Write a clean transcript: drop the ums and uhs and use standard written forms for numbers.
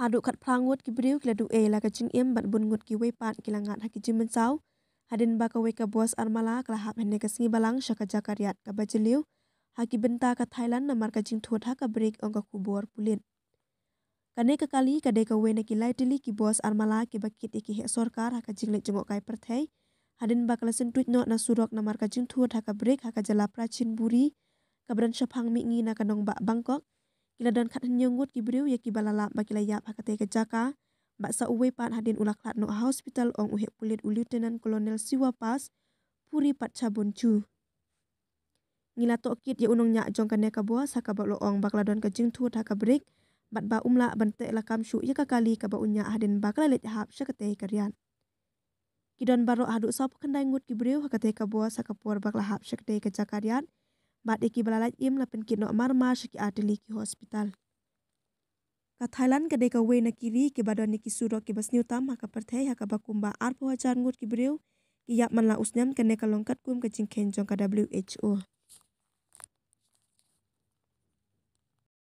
Haduk kat prangut ki beriu kila du la ka jing em bat bun ngut ki wepan kila ngat haki jim mencau. Hadin baka weka buas armala kala hap hene ka singi balang syaka jakariat ka bajeliu. Haki benta ka Thailand namar ka jing thut haka break ongka kubor pulin. Kane ka kali kade ka wena ki laitili ki buas armala ki bakit iki hek sorkar haka jing lek jengok kai perthai. Hadin bakala sentuit no na surok namar ka jing thut haka break haka jala prachin buri. Kabran syapang mingi na kanong bak Bangkok. Kila don kat nyungut ki beriu ya ki balalap bakila yap hakate ke jaka baksa uwe pat hadin ulak lat no hospital ong uhe pulit u Lieutenant Colonel Siwa Pas puri pat cabun chu ngila to kit ya unong nya jong kane ka buas haka bak lo ong bakla don ka jing thut haka break bat ba umla bante lakam shu ya ka kali ka ba unya hadin bakla let hap syakate karian kidon baro hadu sap kendai ngut ki beriu hakate ka buas haka por bakla hap syakate ke jakarian bat iki balalat im la pen kino marma syaki ateli ki hospital. Ka Thailand ka deka we na kiri ki badon ni ki suro ki basniu tam haka perthai haka bakumba arpo hajar ngut ki beriu ki yap man la usnyam kane ka longkat kum ka jingkhen jong ka WHO.